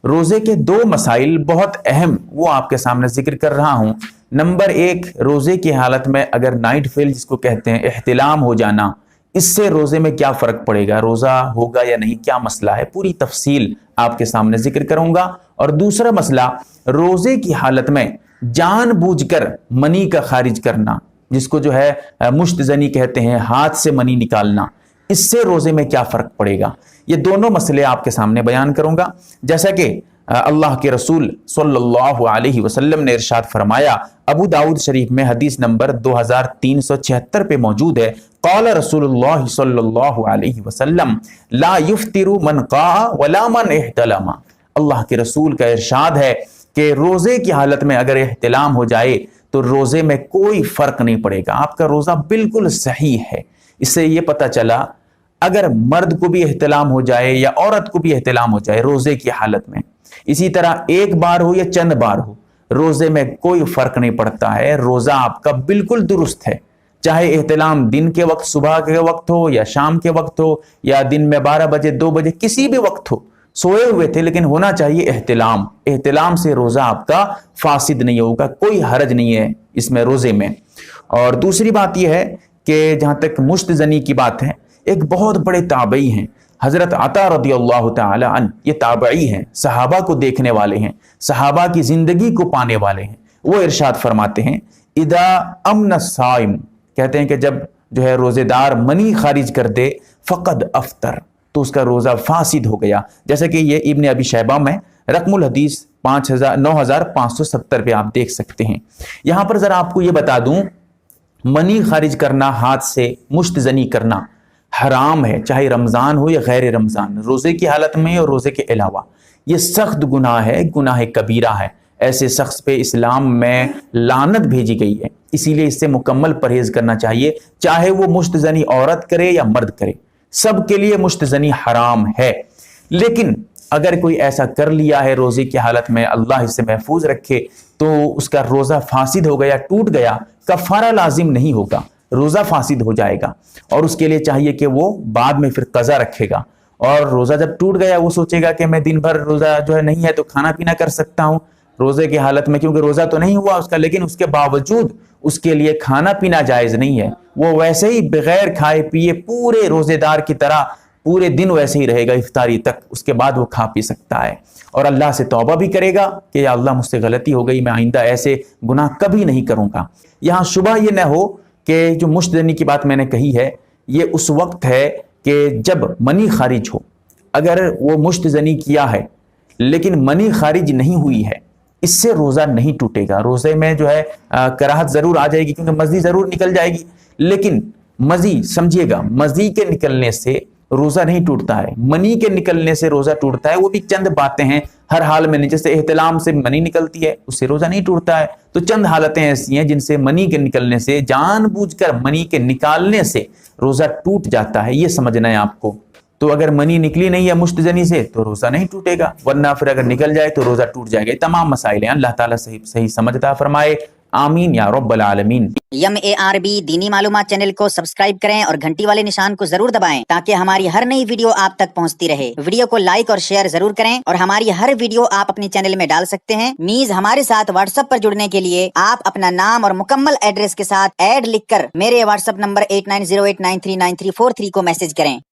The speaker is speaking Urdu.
روزے کے دو مسائل بہت اہم وہ آپ کے سامنے ذکر کر رہا ہوں۔ نمبر ایک، روزے کی حالت میں اگر نائٹ فیل جس کو کہتے ہیں احتلام ہو جانا، اس سے روزے میں کیا فرق پڑے گا، روزہ ہوگا یا نہیں، کیا مسئلہ ہے، پوری تفصیل آپ کے سامنے ذکر کروں گا۔ اور دوسرا مسئلہ، روزے کی حالت میں جان بوجھ کر منی کا خارج کرنا، جس کو جو ہے مشت زنی کہتے ہیں، ہاتھ سے منی نکالنا، اس سے روزے میں کیا فرق پڑے گا، یہ دونوں مسئلے آپ کے سامنے بیان کروں گا۔ جیسا کہ اللہ کے رسول صلی اللہ علیہ وسلم نے ارشاد فرمایا، ابو داؤد شریف میں حدیث نمبر 2376 پہ موجود ہے، قال رسول اللہ صلی اللہ علیہ وسلم لا یفطر من قاء ولا من احتلم۔ اللہ کے رسول کا ارشاد ہے کہ روزے کی حالت میں اگر احتلام ہو جائے تو روزے میں کوئی فرق نہیں پڑے گا، آپ کا روزہ بالکل صحیح ہے۔ اس سے یہ پتہ چلا اگر مرد کو بھی احتلام ہو جائے یا عورت کو بھی احتلام ہو جائے روزے کی حالت میں، اسی طرح ایک بار ہو یا چند بار ہو، روزے میں کوئی فرق نہیں پڑتا ہے، روزہ آپ کا بالکل درست ہے۔ چاہے احتلام دن کے وقت، صبح کے وقت ہو یا شام کے وقت ہو یا دن میں 12 بجے 2 بجے کسی بھی وقت ہو، سوئے ہوئے تھے لیکن ہونا چاہیے احتلام۔ احتلام سے روزہ آپ کا فاسد نہیں ہوگا، کوئی حرج نہیں ہے اس میں روزے میں۔ اور دوسری بات یہ ہے کہ جہاں تک مشت زنی کی بات ہے، ایک بہت بڑے تابعی ہیں حضرت عطا رضی اللہ تعالی عنہ، یہ تابعی ہیں، صحابہ کو دیکھنے والے ہیں، صحابہ کی زندگی کو پانے والے ہیں۔ وہ ارشاد فرماتے ہیں، اذا امن الصائم، کہتے ہیں کہ جب جو ہے روزے دار منی خارج کر دے، فقد افطر، تو اس کا روزہ فاسد ہو گیا۔ جیسا کہ یہ ابن ابی شیبہ میں رقم الحدیث 9570 پہ آپ دیکھ سکتے ہیں۔ یہاں پر ذرا آپ کو یہ بتا دوں، منی خارج کرنا، ہاتھ سے مشت زنی کرنا حرام ہے، چاہے رمضان ہو یا غیر رمضان، روزے کی حالت میں اور روزے کے علاوہ۔ یہ سخت گناہ ہے، گناہ کبیرہ ہے، ایسے شخص پہ اسلام میں لعنت بھیجی گئی ہے، اسی لیے اس سے مکمل پرہیز کرنا چاہیے، چاہے وہ مشت زنی عورت کرے یا مرد کرے، سب کے لیے مشت زنی حرام ہے۔ لیکن اگر کوئی ایسا کر لیا ہے روزے کی حالت میں، اللہ اس سے محفوظ رکھے، تو اس کا روزہ فاسد ہو گیا، ٹوٹ گیا، کفارہ لازم نہیں ہوگا، روزہ فاسد ہو جائے گا، اور اس کے لیے چاہیے کہ وہ بعد میں پھر قضا رکھے گا۔ اور روزہ جب ٹوٹ گیا وہ سوچے گا کہ میں دن بھر روزہ جو ہے نہیں ہے تو کھانا پینا کر سکتا ہوں روزے کی حالت میں، کیونکہ روزہ تو نہیں ہوا اس کا، لیکن اس کے باوجود اس کے لیے کھانا پینا جائز نہیں ہے، وہ ویسے ہی بغیر کھائے پیے پورے روزے دار کی طرح پورے دن ویسے ہی رہے گا افطاری تک، اس کے بعد وہ کھا پی سکتا ہے، اور اللہ سے توبہ بھی کرے گا کہ یا اللہ مجھ سے غلطی ہو گئی، میں آئندہ ایسے گناہ کبھی نہیں کروں گا۔ یہاں شبہ یہ نہ ہو کہ جو مشت زنی کی بات میں نے کہی ہے، یہ اس وقت ہے کہ جب منی خارج ہو، اگر وہ مشت زنی کیا ہے لیکن منی خارج نہیں ہوئی ہے، اس سے روزہ نہیں ٹوٹے گا۔ روزے میں جو ہے کراہت ضرور آ جائے گی، کیونکہ مزی ضرور نکل جائے گی، لیکن مزی سمجھیے گا، مزی کے نکلنے سے روزہ نہیں ٹوٹتا ہے، منی کے نکلنے سے روزہ ٹوٹتا ہے۔ وہ بھی چند باتیں ہیں، ہر حال میں نہیں، جیسے احتلام سے منی نکلتی ہے اس سے روزہ نہیں ٹوٹتا ہے، تو چند حالتیں ایسی ہیں جن سے منی کے نکلنے سے، جان بوجھ کر منی کے نکالنے سے روزہ ٹوٹ جاتا ہے، یہ سمجھنا ہے آپ کو۔ تو اگر منی نکلی نہیں ہے مشت زنی سے تو روزہ نہیں ٹوٹے گا، ورنہ پھر اگر نکل جائے تو روزہ ٹوٹ جائے گا۔ یہ تمام مسائل ہیں، اللہ تعالیٰ صحیح سمجھتا فرمائے، آمین یا رب العالمین۔ MARB دینی معلومات چینل کو سبسکرائب کریں اور گھنٹی والے نشان کو ضرور دبائیں تاکہ ہماری ہر نئی ویڈیو آپ تک پہنچتی رہے۔ ویڈیو کو لائک اور شیئر ضرور کریں، اور ہماری ہر ویڈیو آپ اپنے چینل میں ڈال سکتے ہیں۔ نیز ہمارے ساتھ واٹس ایپ پر جڑنے کے لیے آپ اپنا نام اور مکمل ایڈریس کے ساتھ ایڈ لکھ کر میرے واٹس ایپ نمبر 8908939343 کو میسج کریں۔